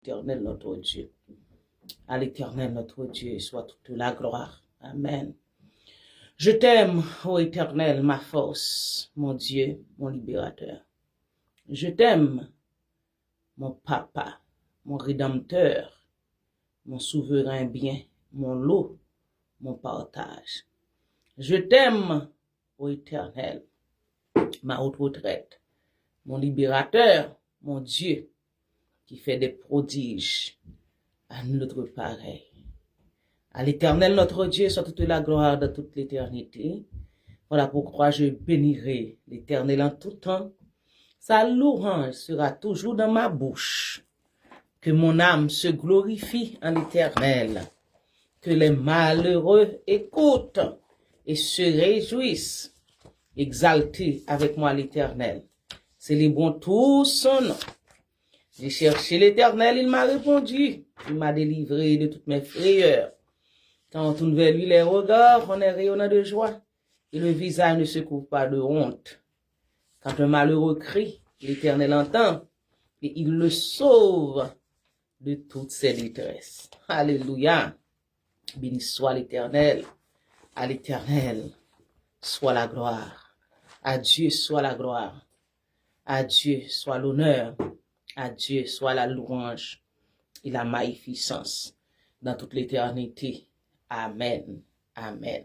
l'Éternel notre Dieu. À l'Éternel notre Dieu soit toute la gloire. Amen. Je t'aime, ô Éternel, ma force, mon Dieu, mon libérateur. Je t'aime, mon papa, mon rédempteur, mon souverain bien, mon lot, mon partage. Je t'aime, ô Éternel, ma haute retraite, mon libérateur, mon Dieu, qui fait des prodiges à notre pareil. À l'Éternel notre Dieu soit toute la gloire de toute l'éternité. Voilà pourquoi je bénirai l'Éternel en tout temps. Sa louange sera toujours dans ma bouche. Que mon âme se glorifie en l'Éternel. Que les malheureux écoutent et se réjouissent. Exaltez avec moi l'Éternel. Célébrons tout son nom. J'ai cherché l'Éternel, il m'a répondu. Il m'a délivré de toutes mes frayeurs. Quand on tourne vers lui les regards, on est rayonnant de joie. Et le visage ne se couvre pas de honte. Quand un malheureux crie, l'Éternel entend. Et il le sauve de toutes ses détresses. Alléluia. Béni soit l'Éternel. À l'Éternel soit la gloire. À Dieu soit la gloire. À Dieu soit l'honneur. À Dieu soit la louange et la magnificence dans toute l'éternité. Amen. Amen.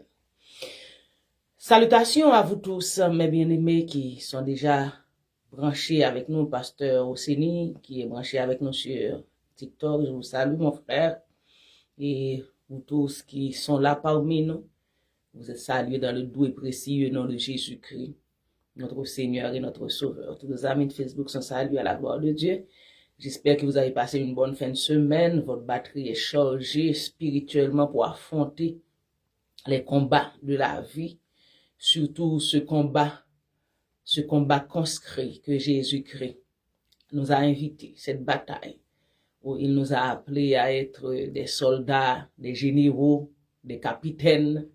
Salutations à vous tous, mes bien-aimés qui sont déjà branchés avec nous, pasteur Oseni, qui est branché avec nous sur TikTok. Je vous salue, mon frère. Et vous tous qui sont là parmi nous, vous êtes salués dans le doux et précieux nom de Jésus-Christ, notre Seigneur et notre Sauveur. Tous nos amis de Facebook sont salués à la gloire de Dieu. J'espère que vous avez passé une bonne fin de semaine. Votre batterie est chargée spirituellement pour affronter les combats de la vie. Surtout ce combat conscrit que Jésus-Christ nous a invités, cette bataille où il nous a appelés à être des soldats, des généraux, des capitaines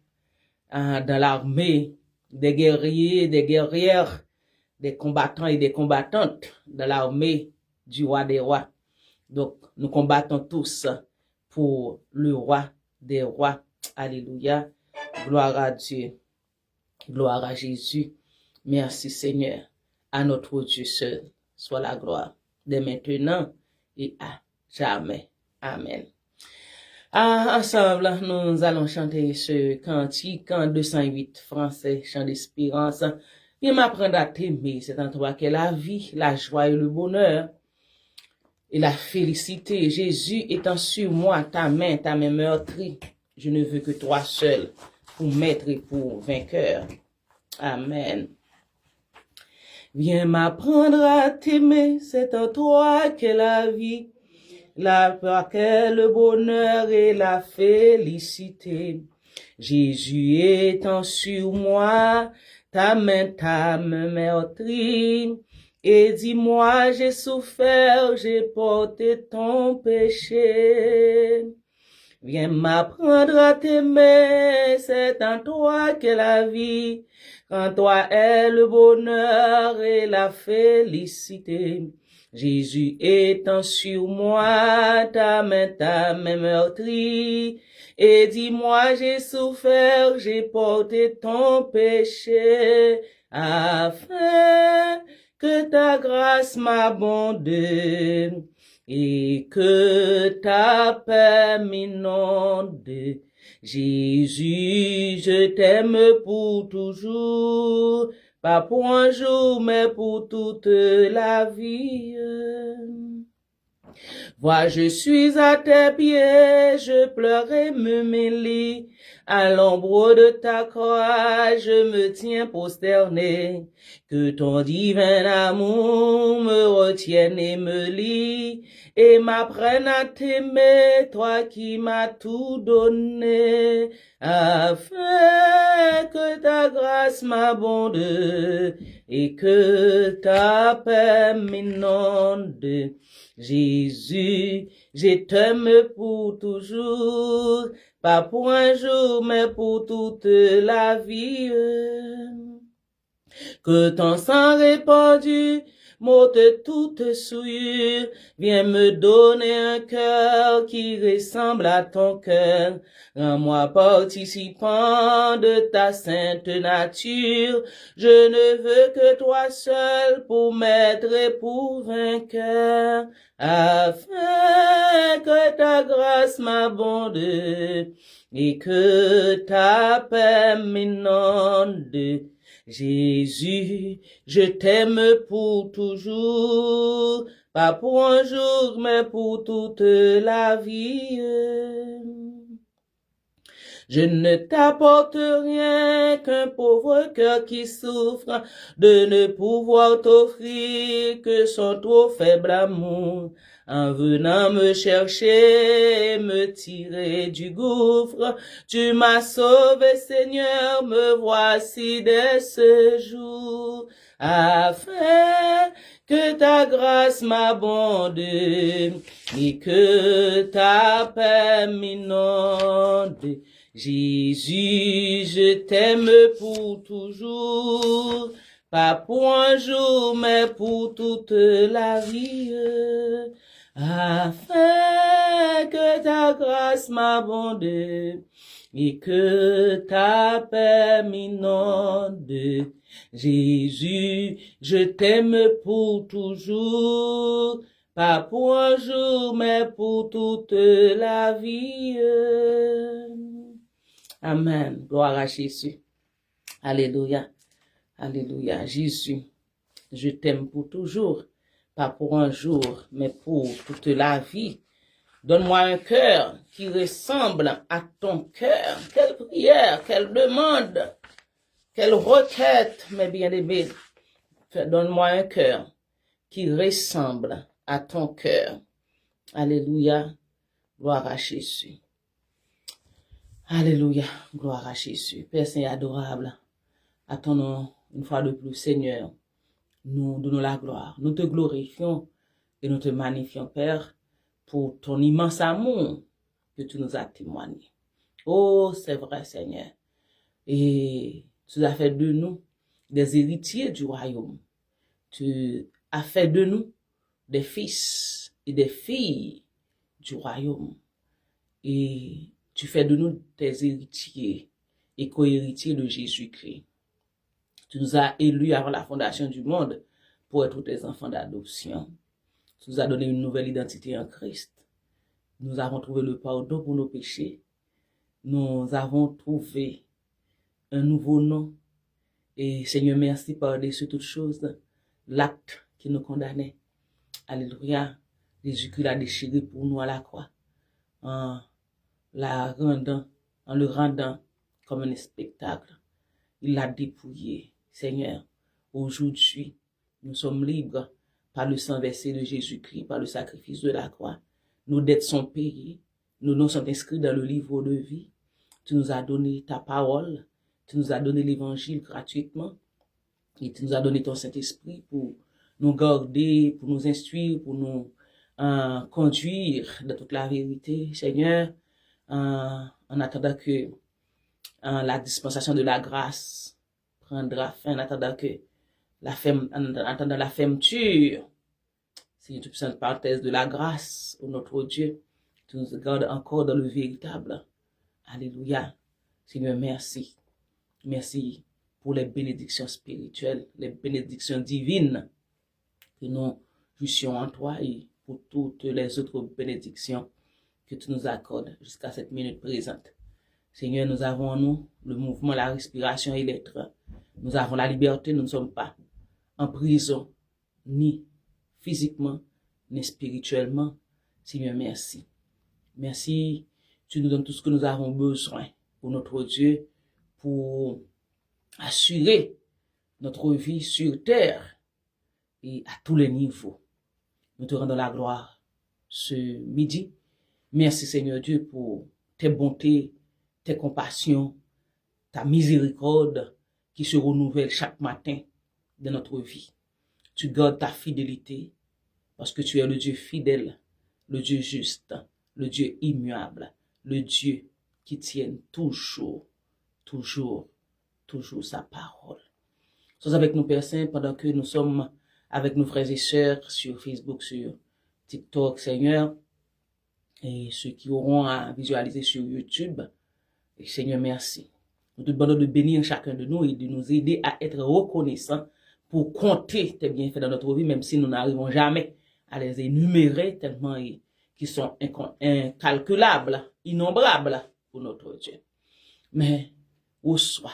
dans l'armée, des guerriers, des guerrières, des combattants et des combattantes dans l'armée du roi des rois. Donc, nous combattons tous pour le roi des rois. Alléluia. Gloire à Dieu. Gloire à Jésus. Merci Seigneur. À notre Dieu seul soit la gloire, dès maintenant et à jamais. Amen. Ensemble, nous allons chanter ce cantique en 208 français, chant d'espérance. Viens m'apprendre à t'aimer, c'est en toi qu'est la vie, la joie et le bonheur et la félicité. Jésus étant sur moi, ta main meurtrie. Je ne veux que toi seul pour maître et pour vainqueur. Amen. Viens m'apprendre à t'aimer, c'est en toi qu'est la vie, la paix, le bonheur et la félicité. Jésus étant sur moi, ta main meurtrie. Et dis-moi, j'ai souffert, j'ai porté ton péché. Viens m'apprendre à t'aimer, c'est en toi qu'est la vie, en toi est le bonheur et la félicité. Jésus étant sur moi, ta main meurtrie. Et dis-moi, j'ai souffert, j'ai porté ton péché, afin que ta grâce m'abonde et que ta paix m'inonde. Jésus, je t'aime pour toujours, pas pour un jour, mais pour toute la vie. Vois, je suis à tes pieds, je pleure et me mêle. À l'ombre de ta croix, je me tiens prosterné. Que ton divin amour me retienne et me lie, et m'apprenne à t'aimer, toi qui m'as tout donné, afin que ta grâce m'abonde et que ta paix m'inonde. Jésus, je t'aime pour toujours, pas pour un jour, mais pour toute la vie. Que ton sang répandu m'ôte toute souillure. Viens me donner un cœur qui ressemble à ton cœur. Rends-moi participant de ta sainte nature. Je ne veux que toi seul pour maître et pour vainqueur, afin que ta grâce m'abonde et que ta paix m'inonde. Jésus, je t'aime pour toujours, pas pour un jour, mais pour toute la vie. Je ne t'apporte rien qu'un pauvre cœur qui souffre de ne pouvoir t'offrir que son trop faible amour. En venant me chercher, me tirer du gouffre, tu m'as sauvé, Seigneur, me voici dès ce jour, afin que ta grâce m'abonde et que ta paix m'inonde. Jésus, je t'aime pour toujours, pas pour un jour, mais pour toute la vie, afin que ta grâce m'abonde et que ta paix m'inonde. Jésus, je t'aime pour toujours, pas pour un jour, mais pour toute la vie. Amen. Gloire à Jésus. Alléluia. Alléluia. Jésus, je t'aime pour toujours, pas pour un jour, mais pour toute la vie. Donne-moi un cœur qui ressemble à ton cœur. Quelle prière, quelle demande, quelle requête, mes bien-aimés. Donne-moi un cœur qui ressemble à ton cœur. Alléluia. Gloire à Jésus. Alléluia. Gloire à Jésus. Père Saint adorable, à ton nom, une fois de plus, Seigneur, nous donnons la gloire. Nous te glorifions et nous te magnifions, Père, pour ton immense amour que tu nous as témoigné. Oh, c'est vrai, Seigneur. Et tu as fait de nous des héritiers du royaume. Tu as fait de nous des fils et des filles du royaume. Et tu fais de nous tes héritiers et co-héritiers de Jésus-Christ. Tu nous as élus avant la fondation du monde pour être tes enfants d'adoption. Tu nous as donné une nouvelle identité en Christ. Nous avons trouvé le pardon pour nos péchés. Nous avons trouvé un nouveau nom. Et Seigneur, merci par-dessus toutes choses, l'acte qui nous condamnait. Alléluia. Jésus-Christ l'a déchiré pour nous à la croix, en le rendant comme un spectacle. Il l'a dépouillé. Seigneur, aujourd'hui, nous sommes libres par le sang versé de Jésus-Christ, par le sacrifice de la croix. Nos dettes sont payées. Nos noms sont inscrits dans le livre de vie. Tu nous as donné ta parole. Tu nous as donné l'évangile gratuitement. Et tu nous as donné ton Saint-Esprit pour nous garder, pour nous instruire, pour nous conduire dans toute la vérité. Seigneur, en attendant que la dispensation de la grâce prendra fin, en attendant que la fermeture, c'est une puissante parenthèse de la grâce, ô notre Dieu, tu nous gardes encore dans le véritable. Alléluia. Seigneur, merci. Merci pour les bénédictions spirituelles, les bénédictions divines que nous puissions en toi et pour toutes les autres bénédictions que tu nous accordes jusqu'à cette minute présente. Seigneur, nous avons en nous le mouvement, la respiration et l'être. Nous avons la liberté, nous ne sommes pas en prison, ni physiquement, ni spirituellement. Seigneur, merci. Merci, tu nous donnes tout ce que nous avons besoin pour notre Dieu, pour assurer notre vie sur terre et à tous les niveaux. Nous te rendons la gloire ce midi. Merci Seigneur Dieu pour tes bontés, tes compassions, ta miséricorde qui se renouvelle chaque matin de notre vie. Tu gardes ta fidélité parce que tu es le Dieu fidèle, le Dieu juste, le Dieu immuable, le Dieu qui tient toujours sa parole. Sois avec nous, Père Saint, pendant que nous sommes avec nos frères et sœurs sur Facebook, sur TikTok, Seigneur, et ceux qui auront à visualiser sur YouTube. Et Seigneur, merci. Nous te demandons de bénir chacun de nous et de nous aider à être reconnaissants pour compter tes bienfaits dans notre vie, même si nous n'arrivons jamais à les énumérer tellement qu'ils sont incalculables, innombrables pour notre Dieu. Mais reçois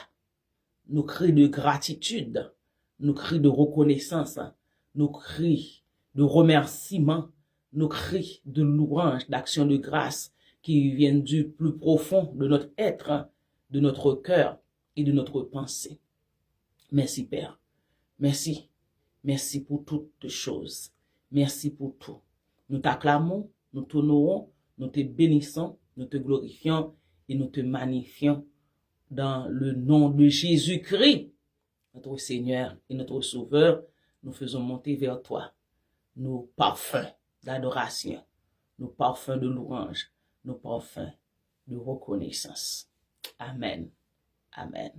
nos cris de gratitude, nos cris de reconnaissance, nos cris de remerciement, nos cris de louange, d'action de grâce qui viennent du plus profond de notre être, de notre cœur et de notre pensée. Merci Père. Merci. Merci pour toutes choses. Merci pour tout. Nous t'acclamons, nous t'honorons, nous te bénissons, nous te glorifions et nous te magnifions dans le nom de Jésus-Christ, notre Seigneur et notre Sauveur. Nous faisons monter vers toi nos parfums d'adoration, nos parfums de louange, nos parfums de reconnaissance. Amen. Amen.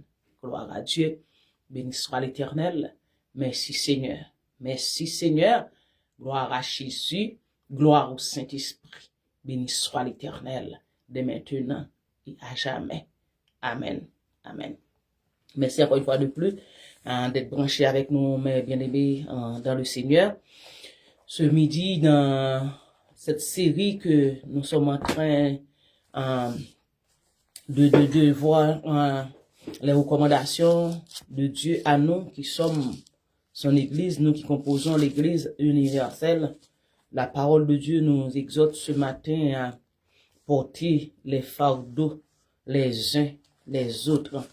Gloire à Dieu. Béni soit l'Éternel. Merci Seigneur. Merci Seigneur. Gloire à Jésus. Gloire au Saint-Esprit. Béni soit l'Éternel, dès maintenant et à jamais. Amen. Amen. Merci encore une fois de plus d'être branchés avec nous, mes bien-aimés, dans le Seigneur. Ce midi, dans cette série que nous sommes en train de voir les recommandations de Dieu à nous qui sommes son Église, nous qui composons l'Église universelle. La parole de Dieu nous exhorte ce matin à porter les fardeaux les uns les autres.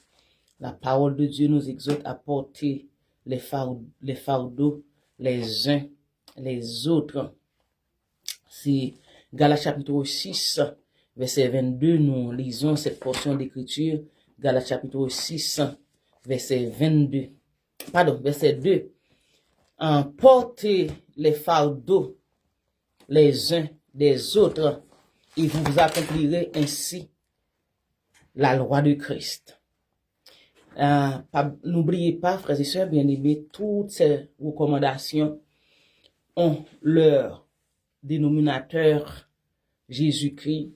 La parole de Dieu nous exhorte à porter les fardeaux les uns les autres. C'est Galates chapitre 6, verset 22, nous lisons cette portion d'écriture. Galates chapitre 6, verset 22. Pardon, verset 2. Portez les fardeaux les uns des autres et vous accomplirez ainsi la loi de Christ. N'oubliez pas, frères et sœurs bien-aimés, toutes ces recommandations ont leur dénominateur Jésus-Christ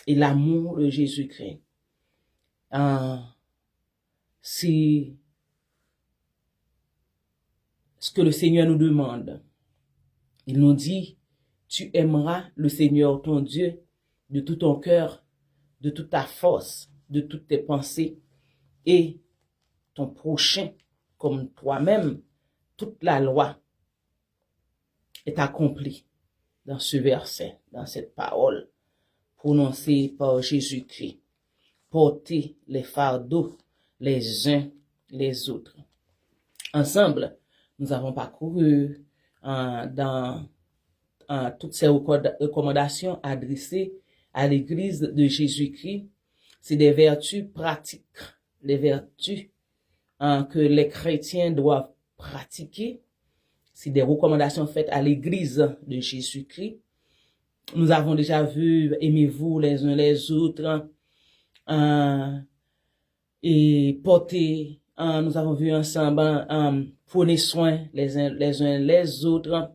et l'amour de Jésus-Christ. C'est ce que le Seigneur nous demande. Il nous dit, tu aimeras le Seigneur ton Dieu de tout ton cœur, de toute ta force, de toutes tes pensées et ton prochain comme toi-même. Toute la loi est accomplie dans ce verset, dans cette parole prononcée par Jésus-Christ. Portez les fardeaux les uns les autres. Ensemble, nous avons parcouru dans toutes ces recommandations adressées à l'Église de Jésus-Christ. C'est des vertus pratiques, des vertus que les chrétiens doivent pratiquer. C'est des recommandations faites à l'Église de Jésus-Christ. Nous avons déjà vu, aimez-vous les uns les autres, et porter, nous avons vu ensemble, prenez soin les uns les autres,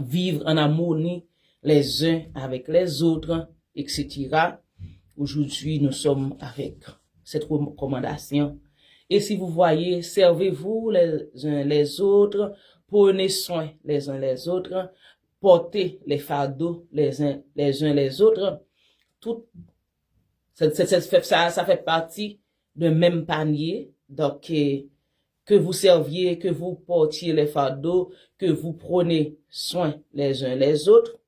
vivre en harmonie les uns avec les autres, etc. Aujourd'hui, nous sommes avec cette recommandation. Et si vous voyez, servez-vous les uns les autres, prenez soin les uns les autres, portez les fardeaux les uns les autres. Tout ça fait partie d'un même panier. Donc, que vous serviez, que vous portiez les fardeaux, que vous prenez soin les uns les autres.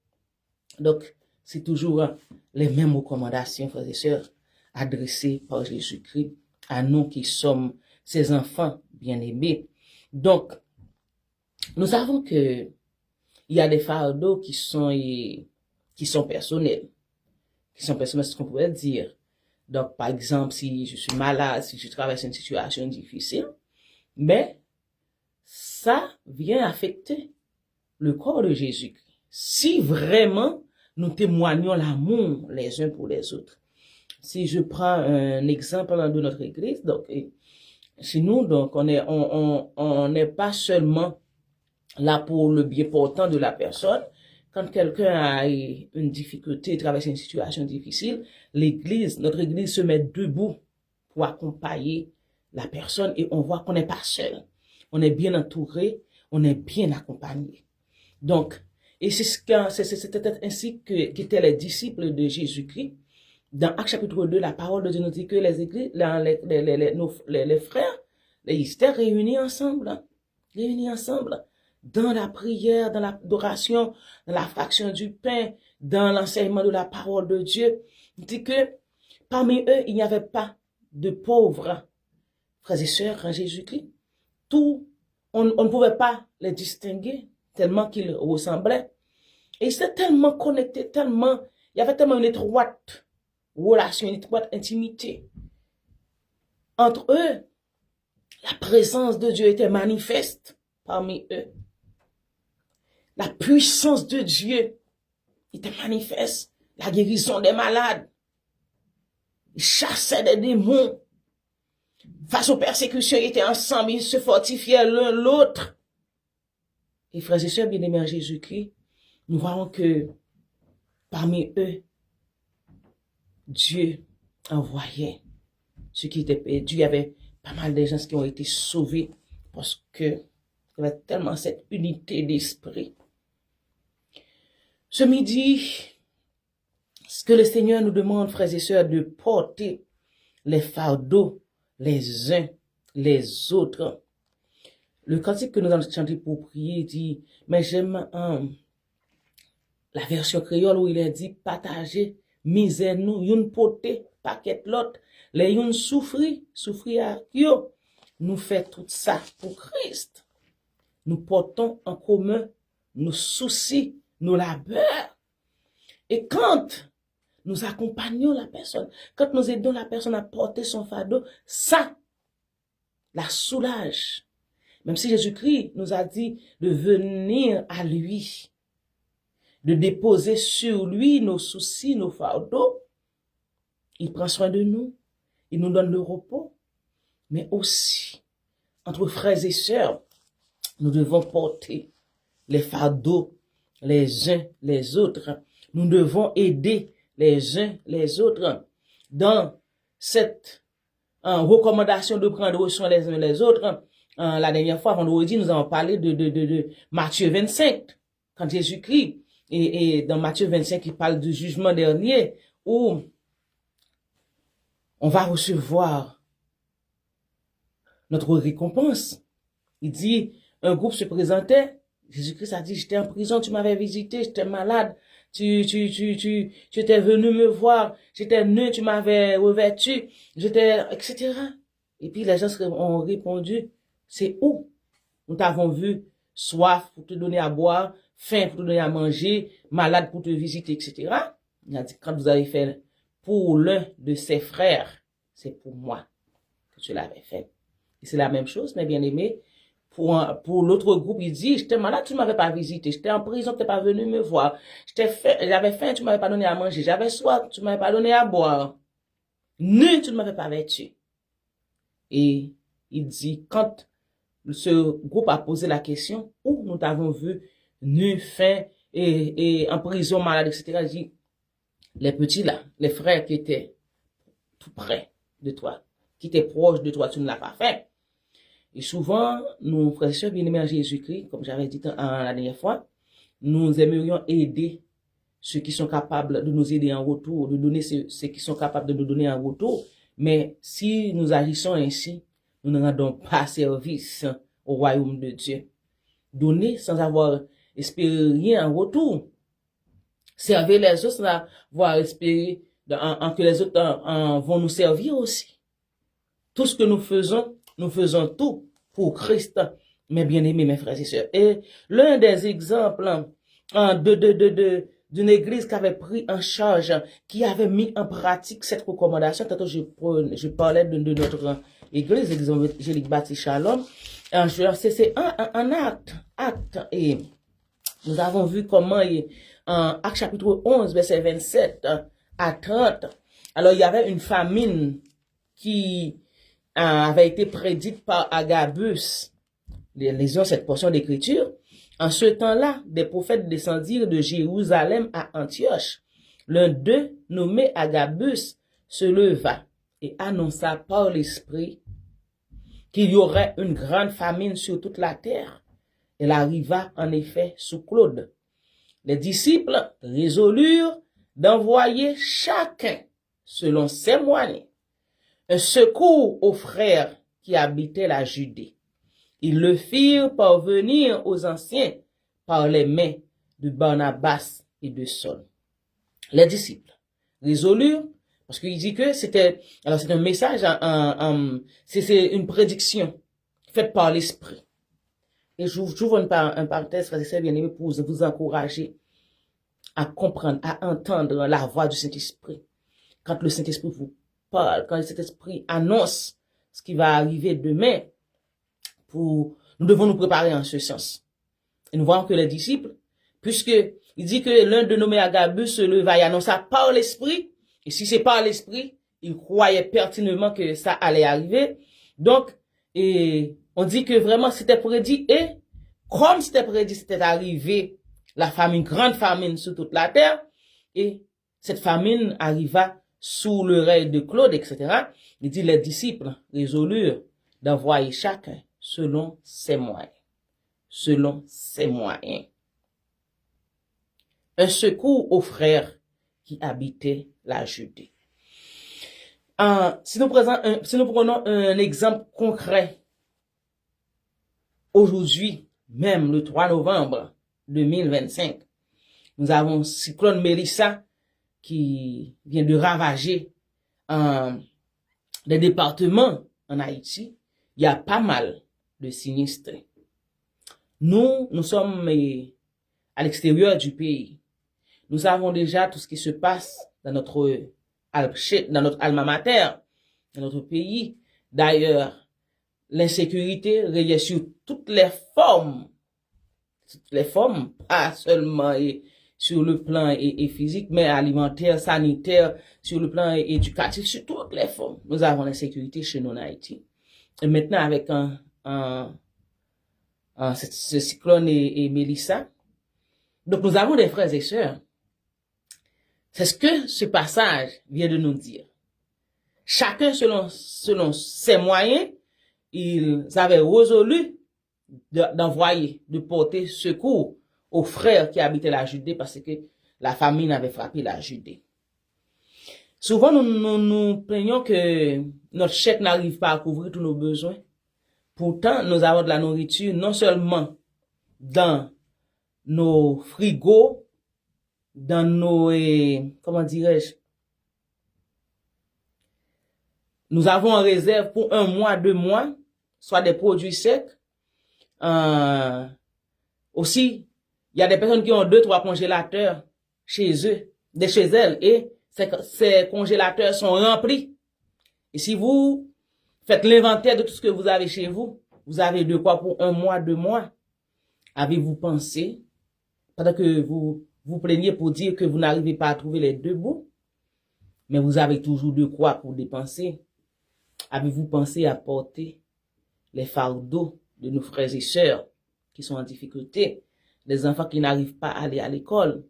Donc, c'est toujours les mêmes recommandations, frères et sœurs, adressées par Jésus-Christ à nous qui sommes ses enfants bien-aimés. Donc, nous savons que il y a des fardeaux qui sont personnels. Qui sont personnels, c'est ce qu'on pourrait dire. Donc, par exemple, si je suis malade, si je traverse une situation difficile, mais ça vient affecter le corps de Jésus-Christ. Si vraiment nous témoignons l'amour les uns pour les autres. Si je prends un exemple de notre église, donc chez nous, donc on n'est pas seulement là pour le bien portant de la personne. Quand quelqu'un a une difficulté, traverse une situation difficile, notre église se met debout pour accompagner la personne et on voit qu'on n'est pas seul. On est bien entouré, on est bien accompagné. Donc, et c'était ainsi qu'étaient les disciples de Jésus-Christ. Dans Actes chapitre 2, la parole de Dieu nous dit que les églises, les frères, ils étaient réunis ensemble, dans la prière, dans l'adoration, dans la fraction du pain, dans l'enseignement de la parole de Dieu. Il dit que parmi eux, il n'y avait pas de pauvres frères et sœurs en Jésus-Christ. On ne pouvait pas les distinguer tellement qu'ils ressemblaient. Et ils étaient tellement connectés, il y avait tellement une étroite relation, une étroite intimité entre eux. La présence de Dieu était manifeste parmi eux. La puissance de Dieu était manifeste. La guérison des malades. Ils chassaient des démons. Face aux persécutions, ils étaient ensemble, ils se fortifiaient l'un l'autre. Et frères et sœurs bien-aimés en Jésus-Christ, nous voyons que parmi eux, Dieu envoyait ceux qui étaient perdus. Il y avait pas mal de gens qui ont été sauvés parce que il y avait tellement cette unité d'esprit. Ce midi, ce que le Seigneur nous demande, frères et sœurs, de porter les fardeaux les uns les autres. Le cantique que nous allons chanter pour prier dit, mais j'aime la version créole où il est dit, partager, misère nous, yon pote, paquet l'autre, les yon souffri à yo. Nous fait tout ça pour Christ. Nous portons en commun nos soucis, nos labeurs. Et quand nous accompagnons la personne, quand nous aidons la personne à porter son fardeau, ça la soulage. Même si Jésus-Christ nous a dit de venir à lui, de déposer sur lui nos soucis, nos fardeaux, il prend soin de nous, il nous donne le repos, mais aussi, entre frères et sœurs, nous devons porter les fardeaux les uns les autres. Nous devons aider les uns les autres dans cette recommandation de prendre soin les uns les autres. La dernière fois, vendredi, nous avons parlé de Matthieu 25, quand Jésus-Christ, et dans Matthieu 25, il parle du jugement dernier, où on va recevoir notre récompense. Il dit, un groupe se présentait, Jésus-Christ a dit, j'étais en prison, tu m'avais visité, j'étais malade, tu étais venu me voir, j'étais nu, tu m'avais revêtu, etc. Et puis les gens ont répondu, c'est où nous t'avons vu, soif pour te donner à boire, faim pour te donner à manger, malade pour te visiter, etc. Il a dit, quand vous avez fait pour l'un de ses frères, c'est pour moi que tu l'avais fait. Et c'est la même chose, mes bien-aimés. Pour l'autre groupe, il dit, j'étais malade, tu ne m'avais pas visité, j'étais en prison, tu n'es pas venu me voir, j'avais faim, tu ne m'avais pas donné à manger, j'avais soif, tu ne m'avais pas donné à boire, nu, tu ne m'avais pas vêtu. Et il dit, quand ce groupe a posé la question, où nous t'avons vu nu, faim, et en prison, malade, etc., il dit, les petits là, les frères qui étaient tout près de toi, qui étaient proches de toi, tu ne l'as pas fait. Et souvent, nous, frères et sœurs bien-aimés en Jésus-Christ, comme j'avais dit la dernière fois, nous aimerions aider ceux qui sont capables de nous aider en retour, de donner ceux qui sont capables de nous donner en retour. Mais si nous agissons ainsi, nous ne rendons pas service au royaume de Dieu. Donner sans avoir espéré rien en retour. Servir les autres sans avoir espéré que les autres vont nous servir aussi. Tout ce que nous faisons tout pour Christ, mes bien-aimés, mes frères et sœurs. Et l'un des exemples d'une église qui avait pris en charge, qui avait mis en pratique cette recommandation, tantôt je parlais de notre église, l'église évangélique Baptiste Shalom, c'est un acte, et nous avons vu comment, en Actes chapitre 11, verset 27 à 30, alors il y avait une famine qui avait été prédite par Agabus. Lisons cette portion d'écriture. En ce temps-là, des prophètes descendirent de Jérusalem à Antioche. L'un d'eux, nommé Agabus, se leva et annonça par l'Esprit qu'il y aurait une grande famine sur toute la terre. Elle arriva en effet sous Claude. Les disciples résolurent d'envoyer chacun, selon ses moyens, un secours aux frères qui habitaient la Judée. Ils le firent parvenir aux anciens par les mains de Barnabas et de Saul. Les disciples résolurent, parce qu'il dit que c'est un message, c'est une prédiction faite par l'Esprit. Et j'ouvre une parenthèse, frères et sœurs bien-aimés, pour vous encourager à comprendre, à entendre la voix du Saint-Esprit. Quand le Saint-Esprit vous parle, quand le Saint-Esprit annonce ce qui va arriver demain, nous devons nous préparer en ce sens. Et nous voyons que les disciples, puisque il dit que l'un de nommé Agabus se leva et annonça par l'Esprit, et si c'est par l'Esprit, il croyait pertinemment que ça allait arriver. Donc, on dit que vraiment c'était prédit, et comme c'était prédit, c'était arrivé la famine, grande famine sur toute la terre, et cette famine arriva sous l'oreille de Claude, etc. Il dit les disciples résolurent d'envoyer chacun selon ses moyens. Selon ses moyens. Un secours aux frères qui habitaient la Judée. Si nous prenons un exemple concret, aujourd'hui, même le 3 novembre 2025, nous avons cyclone Mélissa qui vient de ravager des départements en Haïti. Il y a pas mal de sinistres. Nous sommes à l'extérieur du pays. Nous savons déjà tout ce qui se passe dans notre alma mater, dans notre pays. D'ailleurs, l'insécurité règne sur toutes les formes, pas seulement sur le plan physique, mais alimentaire, sanitaire, sur le plan éducatif, sur toutes les formes. Nous avons l'insécurité chez nous en Haïti. Et maintenant, avec ce cyclone et Mélissa, donc nous avons des frères et sœurs. C'est ce que ce passage vient de nous dire. Chacun selon ses moyens, ils avaient résolu d'envoyer, de porter secours aux frères qui habitaient la Judée parce que la famine avait frappé la Judée. Souvent, nous plaignons que notre chèque n'arrive pas à couvrir tous nos besoins. Pourtant, nous avons de la nourriture non seulement dans nos frigos, dans nos, comment dirais-je, nous avons en réserve pour 1 mois, 2 mois, soit des produits secs. Aussi, il y a des personnes qui ont 2, 3 congélateurs chez elles, et ces congélateurs sont remplis. Et si vous faites l'inventaire de tout ce que vous avez chez vous, vous avez de quoi pour 1 mois, 2 mois. Avez-vous pensé, pendant que vous vous plaignez pour dire que vous n'arrivez pas à trouver les 2 bouts, mais vous avez toujours de quoi pour dépenser? Avez-vous pensé à porter les fardeaux de nos frères et sœurs qui sont en difficulté, les enfants qui n'arrivent pas à aller à l'école,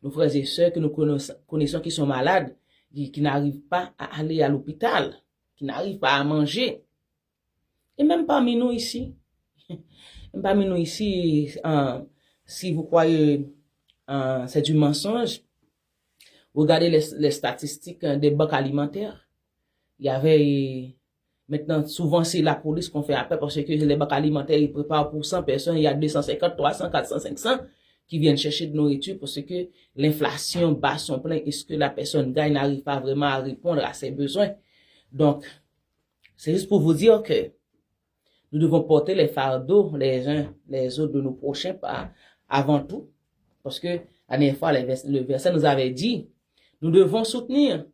nos frères et sœurs que nous connaissons qui sont malades, qui n'arrivent pas à aller à l'hôpital, qui n'arrivent pas à manger? Et même parmi nous ici, si vous croyez c'est du mensonge, regardez les statistiques des banques alimentaires. Il y avait, maintenant, souvent c'est la police qu'on fait appel parce que les banques alimentaires, ils préparent pour 100 personnes, il y a 250, 300, 400, 500 qui viennent chercher de nourriture parce que l'inflation bat son plein et ce que la personne gagne n'arrive pas vraiment à répondre à ses besoins. Donc, c'est juste pour vous dire que nous devons porter les fardeaux les uns les autres de nos prochains avant tout. Parce que la dernière fois, le verset nous avait dit, nous devons soutenir,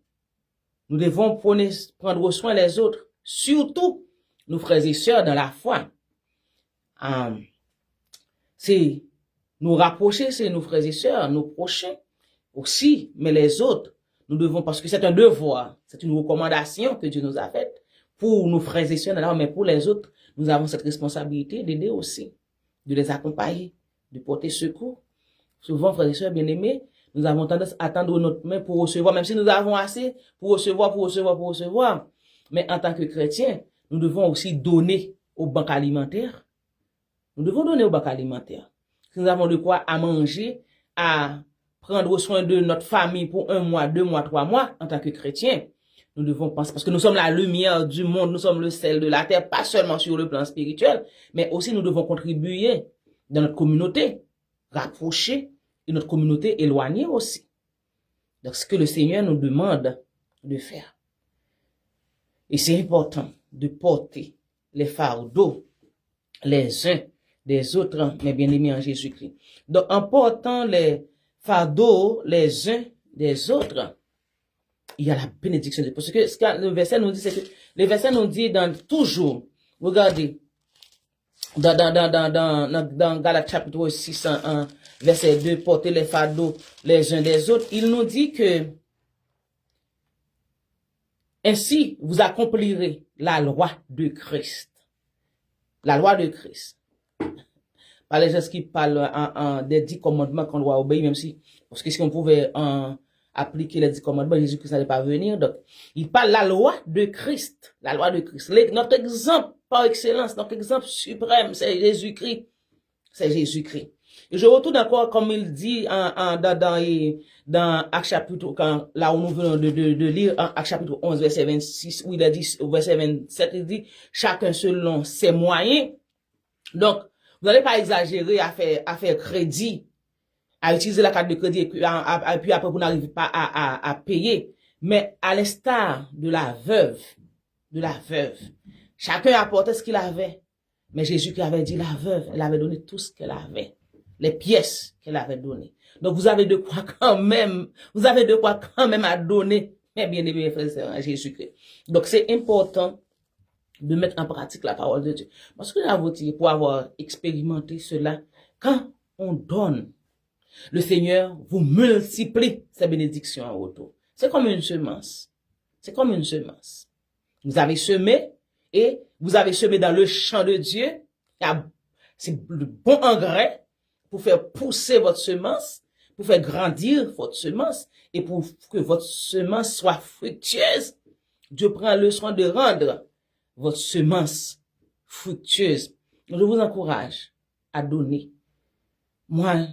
nous devons prendre soin les autres, surtout nos frères et sœurs dans la foi. C'est nous rapprocher, c'est nos frères et sœurs, nos prochains aussi, mais les autres, nous devons, parce que c'est un devoir, c'est une recommandation que Dieu nous a faite pour nos frères et sœurs, mais pour les autres, nous avons cette responsabilité d'aider aussi, de les accompagner de porter secours. Souvent, frères et sœurs bien-aimés, nous avons tendance à tendre notre main pour recevoir, même si nous avons assez pour recevoir, pour recevoir, pour recevoir. Mais en tant que chrétiens, nous devons aussi donner aux banques alimentaires. Nous devons donner aux banques alimentaires. Si nous avons de quoi à manger, à prendre soin de notre famille pour 1 mois, 2 mois, 3 mois, en tant que chrétiens, nous devons penser, parce que nous sommes la lumière du monde, nous sommes le sel de la terre, pas seulement sur le plan spirituel, mais aussi nous devons contribuer dans notre communauté, rapprocher, et notre communauté éloignée aussi. Donc, ce que le Seigneur nous demande de faire. Et c'est important de porter les fardeaux les uns des autres, mes bien-aimés en Jésus-Christ. Donc, en portant les fardeaux les uns des autres, il y a la bénédiction de Dieu. Parce que ce que le verset nous dit, c'est que le verset nous dit toujours, regardez, dans Galates chapitre 6, verset 2, porter les fardeaux les uns des autres, il nous dit que ainsi vous accomplirez la loi de Christ. La loi de Christ. Par les gens qui parlent des 10 commandements qu'on doit obéir, même si, parce que si on pouvait appliquer les 10 commandements, Jésus-Christ n'allait pas venir. Donc, il parle la loi de Christ. La loi de Christ. Notre exemple par excellence, notre exemple suprême, c'est Jésus-Christ. C'est Jésus-Christ. Et je retourne encore, comme il dit dans Actes chapitre, là où nous venons de lire, en Actes chapitre 11, verset 26, où il a dit, au verset 27, il dit, chacun selon ses moyens. Donc, vous n'allez pas exagérer à faire crédit, à utiliser la carte de crédit, et puis après, vous n'arrivez pas à payer. Mais à l'instar de la veuve, chacun apportait ce qu'il avait. Mais Jésus qui avait dit la veuve, elle avait donné tout ce qu'elle avait. Les pièces qu'elle avait données. Donc vous avez de quoi quand même à donner, mes bien-aimés frères et sœurs, à Jésus-Christ. Donc c'est important de mettre en pratique la parole de Dieu. Parce que j'avoue pour avoir expérimenté cela, quand on donne, le Seigneur vous multiplie ses bénédictions en retour. C'est comme une semence. C'est comme une semence. Vous avez semé et vous avez semé dans le champ de Dieu. C'est le bon engrais pour faire pousser votre semence, pour faire grandir votre semence et pour que votre semence soit fructueuse. Dieu prend le soin de rendre votre semence fructueuse. Je vous encourage à donner. Moi,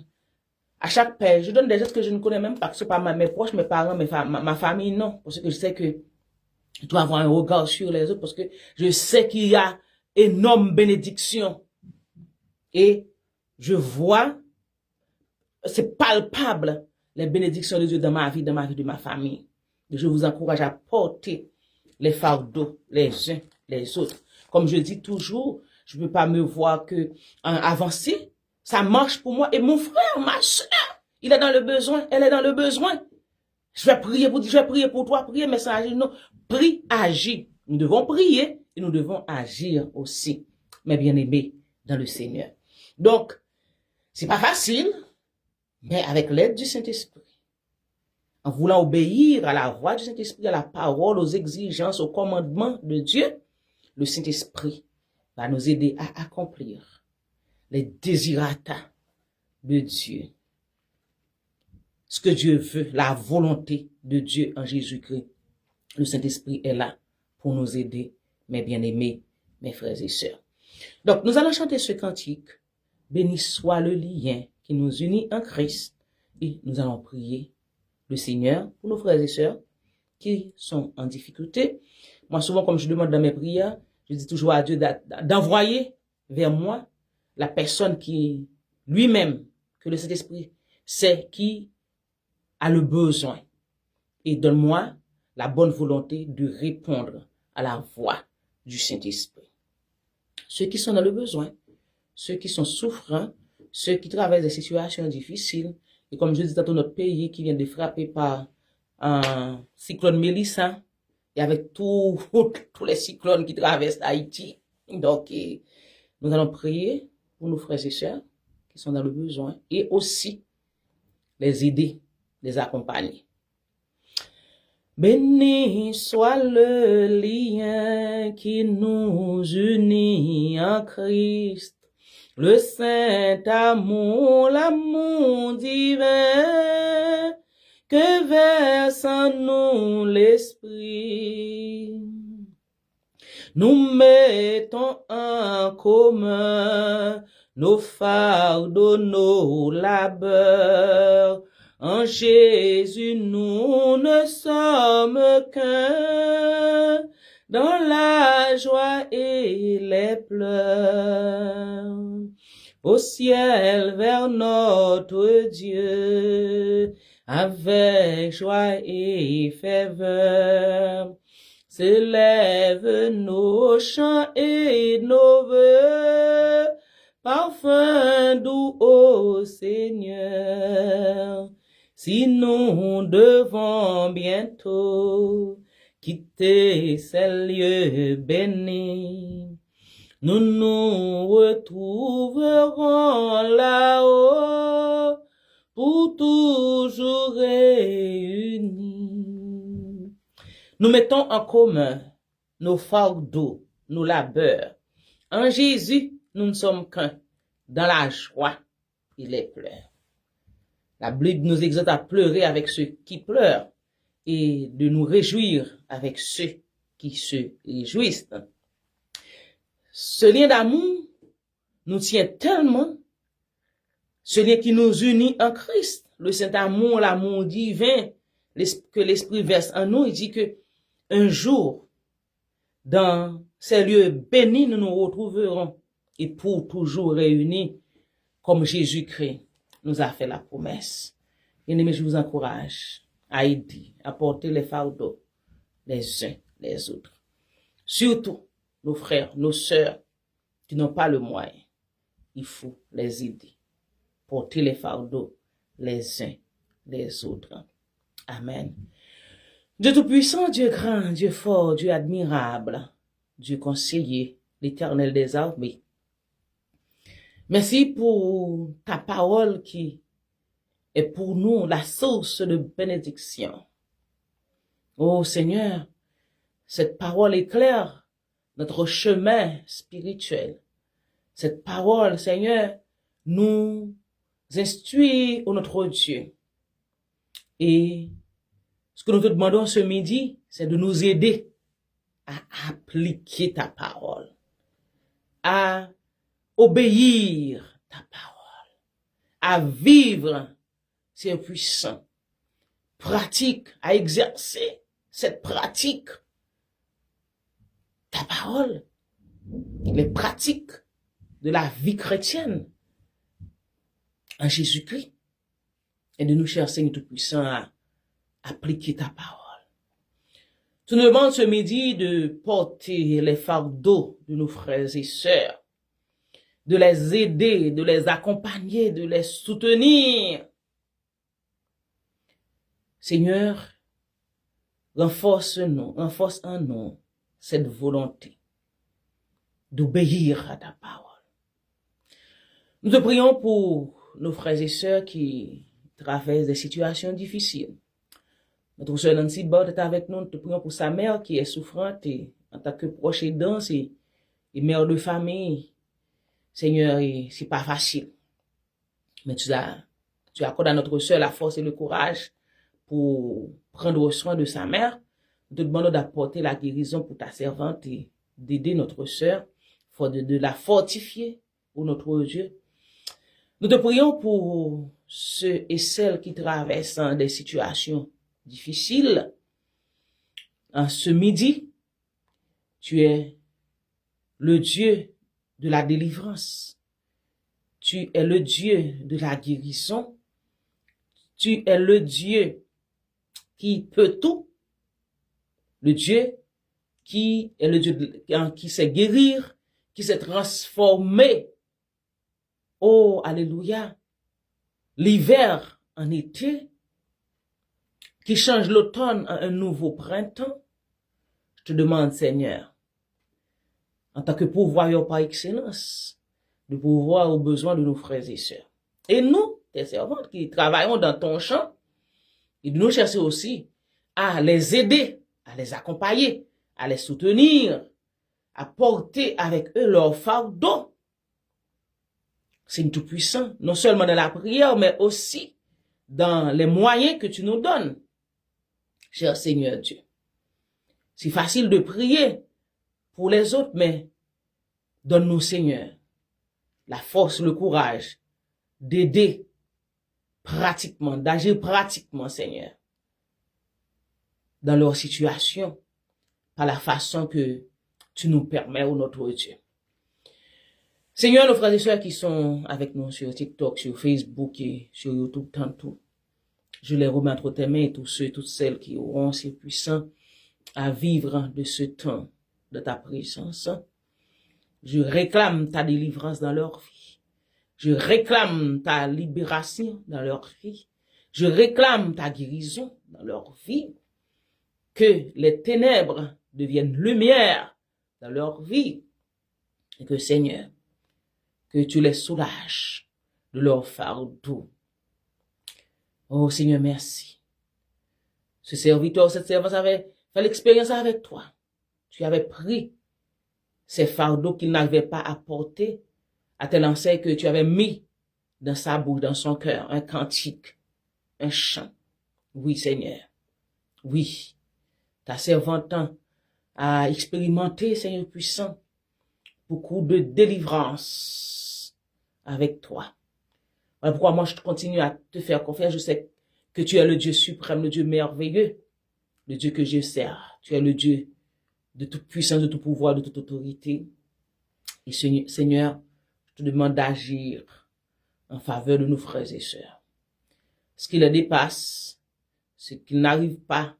à chaque père, je donne des gestes que je ne connais même pas, que ce n'est pas mes proches, mes parents, ma famille, non. Parce que je sais que je dois avoir un regard sur les autres, parce que je sais qu'il y a énorme bénédiction. Et je vois, c'est palpable, les bénédictions de Dieu dans ma vie de ma famille. Et je vous encourage à porter les fardeaux les uns les autres. Comme je dis toujours, je ne peux pas me voir que avancer. Ça marche pour moi. Et mon frère, ma soeur, il est dans le besoin, elle est dans le besoin. Je vais prier pour toi, prier, mais ça agit. Non, prie, agis. Nous devons prier et nous devons agir aussi, mes bien-aimés, dans le Seigneur. Donc, c'est pas facile, mais avec l'aide du Saint-Esprit, en voulant obéir à la voix du Saint-Esprit, à la parole, aux exigences, aux commandements de Dieu, le Saint-Esprit va nous aider à accomplir les désirata de Dieu. Ce que Dieu veut, la volonté de Dieu en Jésus-Christ. Le Saint-Esprit est là pour nous aider, mes bien-aimés, mes frères et sœurs. Donc, nous allons chanter ce cantique. Béni soit le lien qui nous unit en Christ. Et nous allons prier le Seigneur pour nos frères et sœurs qui sont en difficulté. Moi, souvent, comme je demande dans mes prières, je dis toujours à Dieu d'envoyer vers moi la personne qui, lui-même, que le Saint-Esprit sait qui a le besoin. Et donne-moi la bonne volonté de répondre à la voix du Saint-Esprit. Ceux qui sont dans le besoin, ceux qui sont souffrants, ceux qui traversent des situations difficiles, et comme je dis tantôt, notre pays qui vient de frapper par un cyclone Mélissa, et avec tous les cyclones qui traversent Haïti. Donc, nous allons prier pour nos frères et sœurs qui sont dans le besoin, et aussi les aider, les accompagner. Béni soit le lien qui nous unit en Christ. Le saint amour, l'amour divin, que verse en nous l'Esprit. Nous mettons en commun nos fardeaux, nos labeurs. En Jésus, nous ne sommes qu'un dans la joie et les pleurs. Au ciel vers notre Dieu, avec joie et ferveur, s'élèvent nos chants et nos vœux, parfum doux au Seigneur. Si nous devons bientôt quitter ces lieux bénis, nous nous retrouverons là-haut pour toujours réunis. Nous mettons en commun nos fardeaux, nos labeurs. En Jésus, nous ne sommes qu'un dans la joie et les pleurs. La Bible nous exhorte à pleurer avec ceux qui pleurent et de nous réjouir avec ceux qui se réjouissent. Ce lien d'amour nous tient tellement, ce lien qui nous unit en Christ, le Saint-Amour, l'amour divin que l'Esprit verse en nous. Il dit que un jour, dans ces lieux bénis, nous nous retrouverons et pour toujours réunis comme Jésus-Christ nous a fait la promesse. Bien-aimés, je vous encourage à aider, à porter les fardeaux les uns les autres. Surtout nos frères, nos sœurs qui n'ont pas le moyen. Il faut les aider. Porter les fardeaux les uns les autres. Amen. Dieu Tout-Puissant, Dieu grand, Dieu fort, Dieu admirable, Dieu conseiller, l'Éternel des armées. Merci pour ta parole qui est pour nous la source de bénédiction. Oh Seigneur, cette parole éclaire notre chemin spirituel. Cette parole, Seigneur, nous instruit, ô notre Dieu. Et ce que nous te demandons ce midi, c'est de nous aider à appliquer ta parole, à obéir ta parole, à vivre ces puissants, pratique, à exercer cette pratique, ta parole, les pratiques de la vie chrétienne en Jésus-Christ, et de nous, cher Seigneur Tout-Puissant, à appliquer ta parole. Tu nous demandes ce midi de porter les fardeaux de nos frères et sœurs, de les aider, de les accompagner, de les soutenir. Seigneur, renforce en nous cette volonté d'obéir à ta parole. Nous te prions pour nos frères et sœurs qui traversent des situations difficiles. Notre sœur Nancy Bord est avec nous. Nous te prions pour sa mère qui est souffrante et en tant que proche aidant et mère de famille. Seigneur, c'est pas facile. Mais tu accordes à notre sœur la force et le courage pour prendre soin de sa mère. Nous te demandons d'apporter la guérison pour ta servante et d'aider notre sœur, de la fortifier pour notre Dieu. Nous te prions pour ceux et celles qui traversent des situations difficiles. En ce midi, tu es le Dieu de la délivrance. Tu es le Dieu de la guérison. Tu es le Dieu qui peut tout. Le Dieu qui est le Dieu qui sait guérir, qui s'est transformé. Oh, alléluia. L'hiver en été, qui change l'automne en un nouveau printemps. Je te demande, Seigneur, en tant que pourvoyeur par excellence, de pourvoir aux besoins de nos frères et sœurs. Et nous, tes servantes qui travaillons dans ton champ, et de nous chercher aussi à les aider, à les accompagner, à les soutenir, à porter avec eux leur fardeau. Seigneur Tout-Puissant, non seulement dans la prière, mais aussi dans les moyens que tu nous donnes, cher Seigneur Dieu. C'est facile de prier pour les autres, mais donne-nous, Seigneur, la force, le courage d'aider pratiquement, d'agir pratiquement, Seigneur, dans leur situation, par la façon que tu nous permets, ô notre Dieu. Seigneur, nos frères et sœurs qui sont avec nous sur TikTok, sur Facebook et sur YouTube, tantôt, je les remets entre tes mains, tous ceux, toutes celles qui auront ces puissants à vivre de ce temps de ta présence. Je réclame ta délivrance dans leur vie. Je réclame ta libération dans leur vie. Je réclame ta guérison dans leur vie. Que les ténèbres deviennent lumière dans leur vie. Et que, Seigneur, que tu les soulages de leur fardeau. Oh Seigneur, merci. Ce serviteur, cette servante avait fait l'expérience avec toi. Tu avais pris ces fardeaux qu'il n'avait pas à porter à tel enseigne que tu avais mis dans sa bouche, dans son cœur, un cantique, un chant. Oui, Seigneur. Oui. Ta servante a expérimenté, Seigneur puissant, beaucoup de délivrance avec toi. Voilà pourquoi moi je continue à te faire confiance. Je sais que tu es le Dieu suprême, le Dieu merveilleux, le Dieu que je sers. Tu es le Dieu de toute puissance, de tout pouvoir, de toute autorité. Et Seigneur, je te demande d'agir en faveur de nos frères et sœurs. Ce qui les dépasse, ce qu'ils n'arrivent pas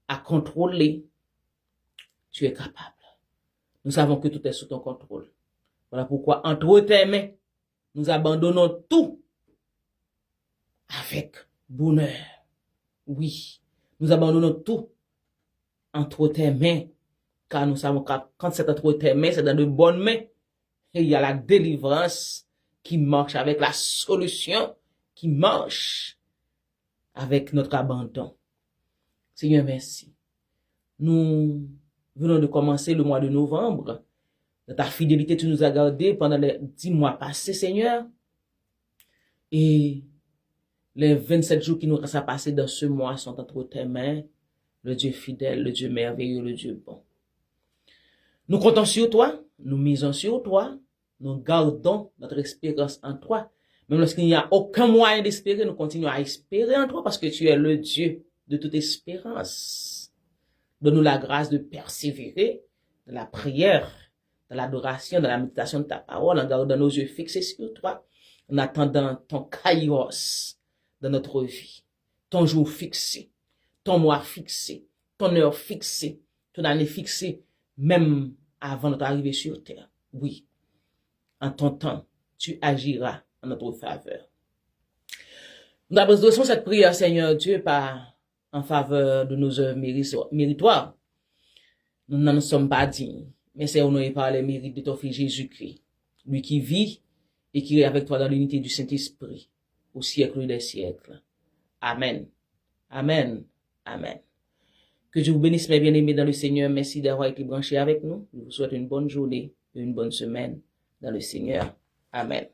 à contrôler, tu es capable. Nous savons que tout est sous ton contrôle. Voilà pourquoi, entre tes mains, nous abandonnons tout avec bonheur. Oui, nous abandonnons tout entre tes mains, car nous savons que quand c'est entre tes mains, c'est dans de bonnes mains. Et il y a la délivrance qui marche avec la solution qui marche avec notre abandon. Seigneur, merci. Nous venons de commencer le mois de novembre. De ta fidélité, tu nous as gardés pendant les 10 mois passés, Seigneur. Et les 27 jours qui nous restent à passer dans ce mois sont entre tes mains. Le Dieu fidèle, le Dieu merveilleux, le Dieu bon. Nous comptons sur toi, nous misons sur toi, nous gardons notre espérance en toi. Même lorsqu'il n'y a aucun moyen d'espérer, nous continuons à espérer en toi parce que tu es le Dieu de toute espérance. Donne-nous la grâce de persévérer dans la prière, dans l'adoration, dans la méditation de ta parole, en gardant nos yeux fixés sur toi, en attendant ton kairos dans notre vie, ton jour fixé, ton mois fixé, ton heure fixée, ton année fixée, même avant notre arrivée sur terre. Oui, en ton temps, tu agiras en notre faveur. Nous adressons cette prière, Seigneur Dieu, en faveur de nos œuvres méritoires. Nous n'en sommes pas dignes, mais c'est honoré par les mérites de ton Fils Jésus-Christ, lui qui vit et qui est avec toi dans l'unité du Saint-Esprit, au siècle des siècles. Amen. Amen. Amen. Que Dieu vous bénisse, mes bien-aimés dans le Seigneur. Merci d'avoir été branchés avec nous. Je vous souhaite une bonne journée et une bonne semaine dans le Seigneur. Amen.